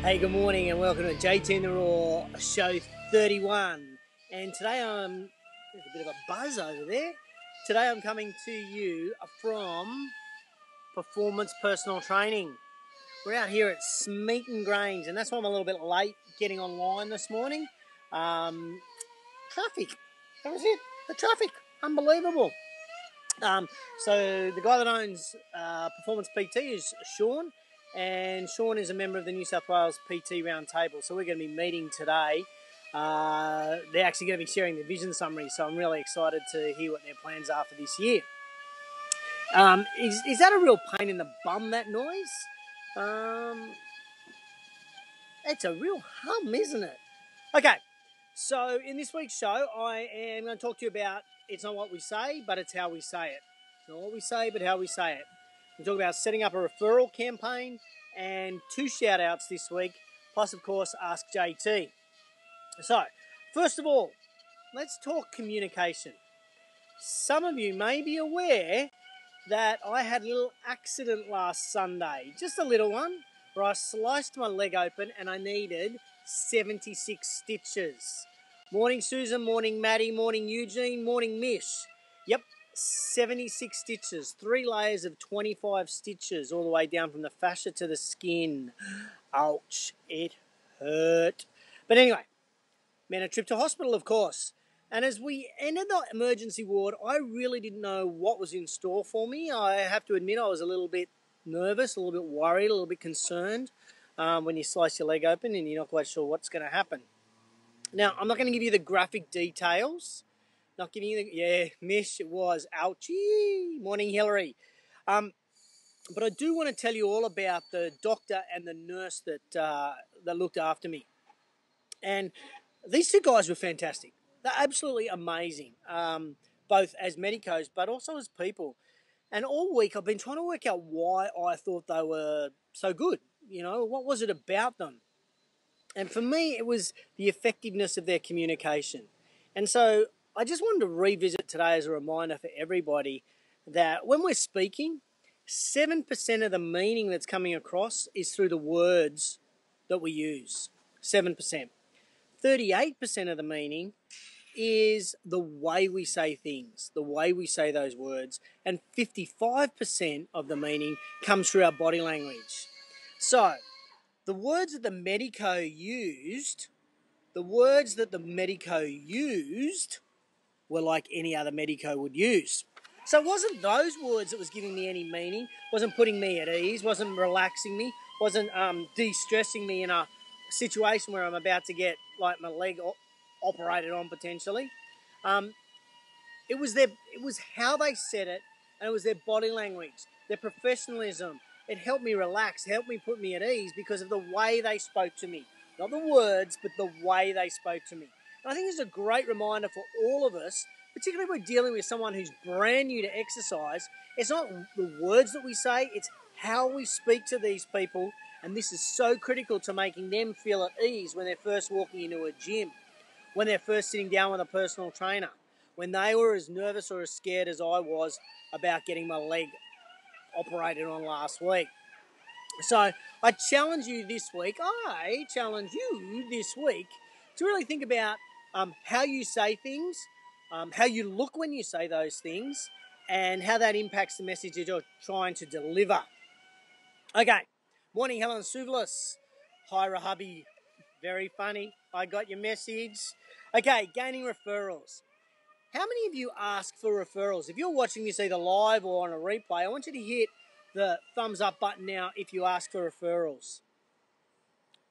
Hey, good morning and welcome to JTInTheRaw, show 31. And today there's a bit of a buzz over there. Today I'm coming to you from Performance Personal Training. We're out here at Smeaton Grange, and that's why I'm a little bit late getting online this morning. Traffic, that was it, the traffic, unbelievable. So the guy that owns Performance PT is Sean, and Sean is a member of the New South Wales PT Roundtable. So we're going to be meeting today. They're actually going to be sharing the vision summary, so I'm really excited to hear what their plans are for this year. Is that a real pain in the bum, that noise? It's a real hum, isn't it? Okay, so in this week's show, I am going to talk to you about it's not what we say, but it's how we say it. It's not what we say, but how we say it. We'll talk about setting up a referral campaign and 2 shout-outs this week, plus, of course, Ask JT. So, first of all, let's talk communication. Some of you may be aware that I had a little accident last Sunday, just a little one, where I sliced my leg open and I needed 76 stitches. Morning Susan, morning Maddie, morning Eugene, morning Mish. Yep, 76 stitches, 3 layers of 25 stitches all the way down from the fascia to the skin. Ouch, it hurt. But anyway, meant a trip to hospital, of course. And as we entered the emergency ward, I really didn't know what was in store for me. I have to admit I was a little bit nervous, a little bit worried, a little bit concerned when you slice your leg open and you're not quite sure what's going to happen. Now, I'm not going to give you the graphic details. Not giving you the... Yeah, Mish, it was. Ouchie. Morning, Hillary. But I do want to tell you all about the doctor and the nurse that looked after me. And these 2 guys were fantastic. They're absolutely amazing, both as medicos, but also as people. And all week I've been trying to work out why I thought they were so good. You know, what was it about them? And for me, it was the effectiveness of their communication. And so I just wanted to revisit today as a reminder for everybody that when we're speaking, 7% of the meaning that's coming across is through the words that we use. 7%. 38% of the meaning is the way we say things, the way we say those words, and 55% of the meaning comes through our body language. So, the words that the medico used were like any other medico would use. So it wasn't those words that was giving me any meaning, wasn't putting me at ease, wasn't relaxing me, wasn't de-stressing me in a situation where I'm about to get like my leg operated on potentially. It was how they said it, and it was their body language, their professionalism. It helped me relax, helped me put me at ease because of the way they spoke to me. Not the words, but the way they spoke to me. And I think it's a great reminder for all of us, particularly if we're dealing with someone who's brand new to exercise. It's not the words that we say, it's how we speak to these people. And this is so critical to making them feel at ease when they're first walking into a gym, when they're first sitting down with a personal trainer, when they were as nervous or as scared as I was about getting my leg operated on last week. So I challenge you this week to really think about how you say things, how you look when you say those things, and how that impacts the message that you're trying to deliver. Okay, morning Helen Suvlis. Hi Rahabi, very funny. I got your message. Okay, gaining referrals. How many of you ask for referrals? If you're watching this either live or on a replay, I want you to hit the thumbs up button now if you ask for referrals.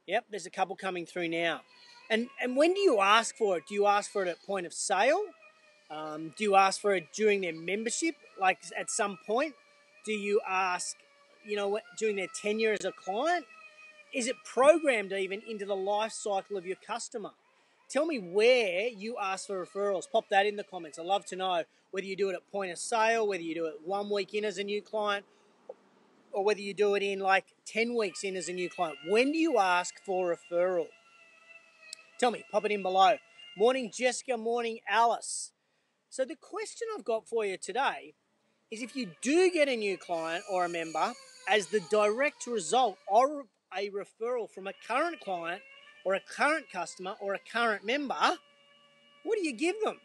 Yep, there's a couple coming through now. And when do you ask for it? Do you ask for it at point of sale? Do you ask for it during their membership, like at some point? Do you ask, during their tenure as a client? Is it programmed even into the life cycle of your customer? Tell me where you ask for referrals. Pop that in the comments. I'd love to know whether you do it at point of sale, whether you do it 1 week in as a new client, or whether you do it in like 10 weeks in as a new client. When do you ask for referral? Tell me, pop it in below. Morning Jessica, morning Alice. So the question I've got for you today is if you do get a new client or a member, as the direct result a referral from a current client or a current customer or a current member, what do you give them?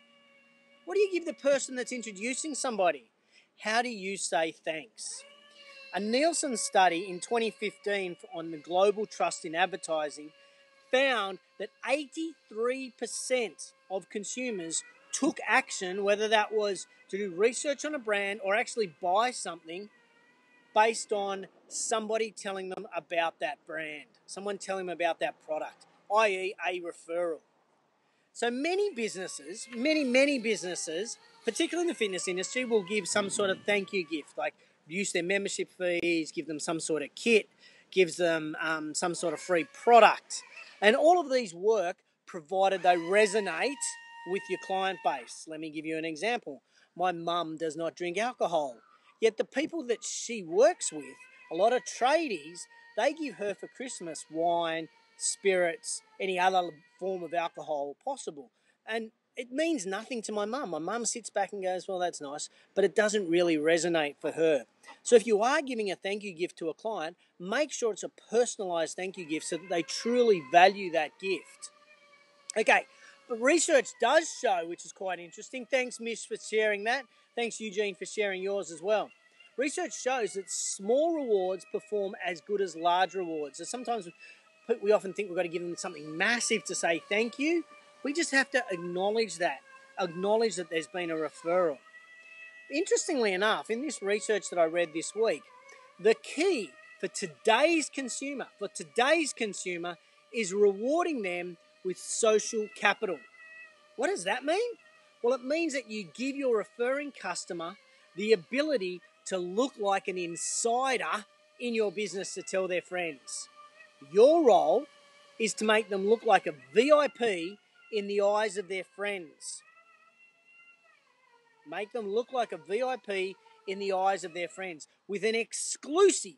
What do you give the person that's introducing somebody? How do you say thanks? A Nielsen study in 2015 on the global trust in advertising found that 83% of consumers took action, whether that was to do research on a brand or actually buy something, based on somebody telling them about that brand, someone telling them about that product, i.e. a referral. So many businesses, many businesses, particularly in the fitness industry, will give some sort of thank you gift, like reduce their membership fees, give them some sort of kit, gives them some sort of free product. And all of these work provided they resonate with your client base. Let me give you an example. My mum does not drink alcohol, yet the people that she works with, a lot of tradies, they give her for Christmas wine, spirits, any other form of alcohol possible. And it means nothing to my mum. My mum sits back and goes, well, that's nice, but it doesn't really resonate for her. So if you are giving a thank you gift to a client, make sure it's a personalised thank you gift so that they truly value that gift. Okay, but research does show, which is quite interesting. Thanks, Mish, for sharing that. Thanks, Eugene, for sharing yours as well. Research shows that small rewards perform as good as large rewards. So sometimes we often think we've got to give them something massive to say thank you. We just have to acknowledge that there's been a referral. Interestingly enough, in this research that I read this week, the key for today's consumer is rewarding them with social capital. What does that mean? Well, it means that you give your referring customer the ability to look like an insider in your business to tell their friends. Your role is to make them look like a VIP in the eyes of their friends. Make them look like a VIP in the eyes of their friends with an exclusive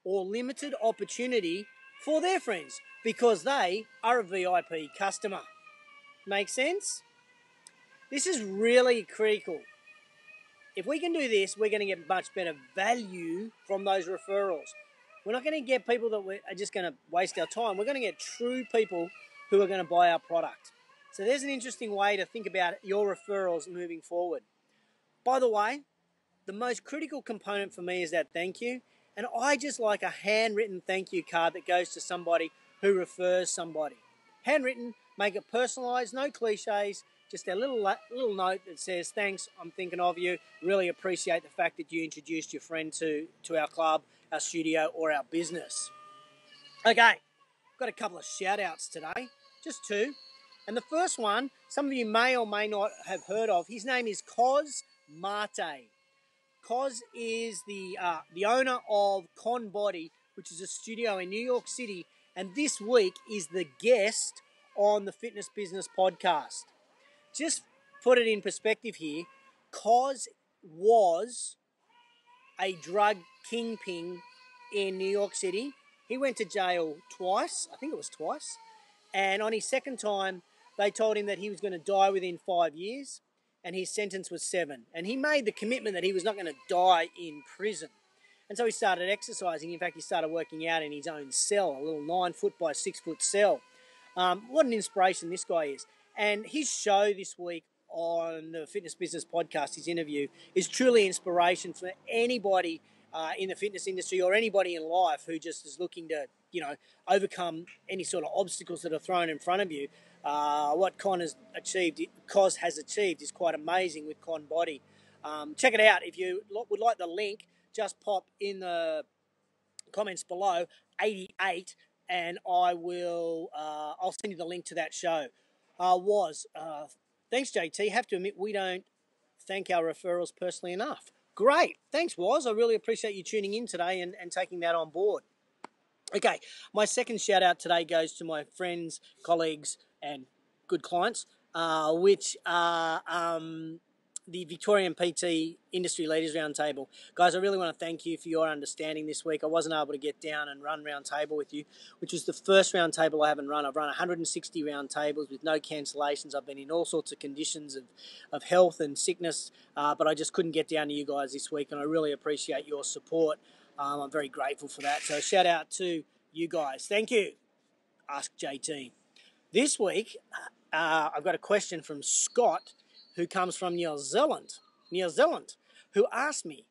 or limited opportunity for their friends because they are a VIP customer. Make sense? This is really critical. If we can do this, we're going to get much better value from those referrals. We're not going to get people that are just going to waste our time. We're going to get true people who are going to buy our product. So there's an interesting way to think about your referrals moving forward. By the way, the most critical component for me is that thank you. And I just like a handwritten thank you card that goes to somebody who refers somebody. Handwritten, make it personalised, no cliches, just a little note that says, thanks, I'm thinking of you. Really appreciate the fact that you introduced your friend to our club, our studio, or our business. Okay, got a couple of shout outs today, just two. And the first one, some of you may or may not have heard of. His name is Cos Mate. Cos is the owner of Con Body, which is a studio in New York City, and this week is the guest on the Fitness Business Podcast. Just put it in perspective here, Cos was a drug kingpin in New York City. He went to jail twice, I think it was twice, and on his second time, they told him that he was going to die within 5 years, and his sentence was 7. And he made the commitment that he was not going to die in prison. And so he started exercising. In fact, he started working out in his own cell, a little 9-foot by 6-foot cell. What an inspiration this guy is. And his show this week on the Fitness Business Podcast, his interview, is truly inspiration for anybody in the fitness industry or anybody in life who just is looking to, overcome any sort of obstacles that are thrown in front of you. What Cos has achieved is quite amazing with Con Body. Check it out. If you would like the link, just pop in the comments below 88 and I'll send you the link to that show. Thanks, JT. Have to admit, we don't thank our referrals personally enough. Great. Thanks, I really appreciate you tuning in today and taking that on board. Okay, my second shout out today goes to my friends, colleagues, and good clients, which are the Victorian PT Industry Leaders Roundtable. Guys, I really want to thank you for your understanding this week. I wasn't able to get down and run Roundtable with you, which was the first Roundtable I haven't run. I've run 160 Roundtables with no cancellations. I've been in all sorts of conditions of health and sickness, but I just couldn't get down to you guys this week, and I really appreciate your support. I'm very grateful for that. So shout out to you guys. Thank you. Ask JT. This week, I've got a question from Scott, who comes from New Zealand, who asked me,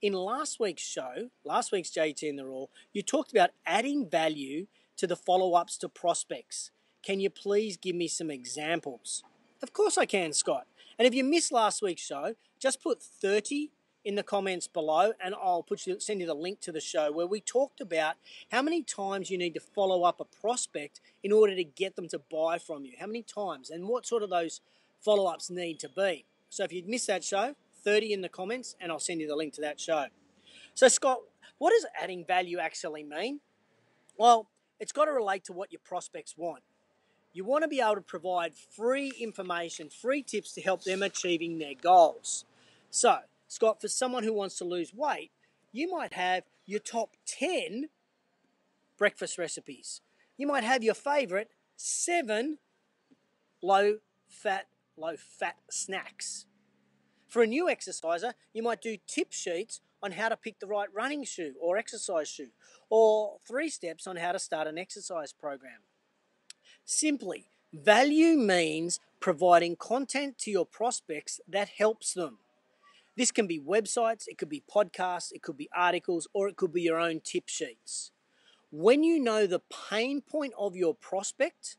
in last week's show, last week's JTInTheRaw, you talked about adding value to the follow-ups to prospects. Can you please give me some examples? Of course I can, Scott. And if you missed last week's show, just put 30 in the comments below and I'll send you the link to the show where we talked about how many times you need to follow up a prospect in order to get them to buy from you. How many times and what sort of those follow-ups need to be. So if you'd missed that show, 30 in the comments and I'll send you the link to that show. So Scott, what does adding value actually mean? Well, it's got to relate to what your prospects want. You want to be able to provide free information, free tips to help them achieving their goals. So, Scott, for someone who wants to lose weight, you might have your top 10 breakfast recipes. You might have your favorite 7 low-fat snacks. For a new exerciser, you might do tip sheets on how to pick the right running shoe or exercise shoe, or 3 steps on how to start an exercise program. Simply, value means providing content to your prospects that helps them. This can be websites, it could be podcasts, it could be articles, or it could be your own tip sheets. When you know the pain point of your prospect,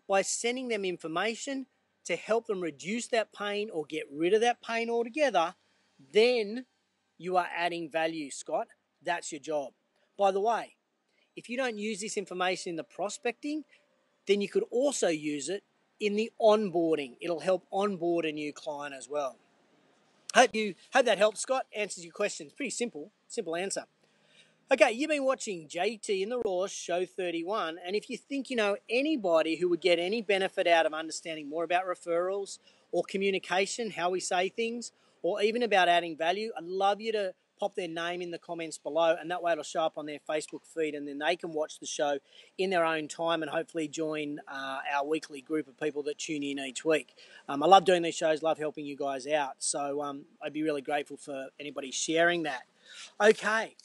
by sending them information to help them reduce that pain or get rid of that pain altogether, then you are adding value, Scott. That's your job. By the way, if you don't use this information in the prospecting, then you could also use it in the onboarding. It'll help onboard a new client as well. Hope that helps, Scott. Answers your questions. Pretty simple answer. Okay, you've been watching JTInTheRaw show 31, and if you think you know anybody who would get any benefit out of understanding more about referrals or communication, how we say things, or even about adding value, I'd love you to pop their name in the comments below, and that way it'll show up on their Facebook feed, and then they can watch the show in their own time and hopefully join our weekly group of people that tune in each week. I love doing these shows, love helping you guys out, so I'd be really grateful for anybody sharing that. Okay,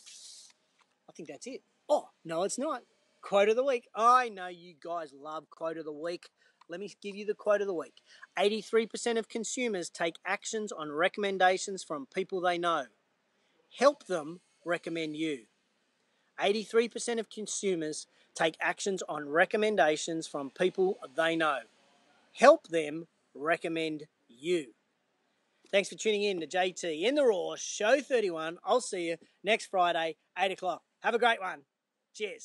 I think that's it. Oh, no, it's not. Quote of the week. I know you guys love quote of the week. Let me give you the quote of the week. 83% of consumers take actions on recommendations from people they know. Help them recommend you. 83% of consumers take actions on recommendations from people they know. Help them recommend you. Thanks for tuning in to JTInTheRaw show 31. I'll see you next Friday, 8 o'clock. Have a great one. Cheers.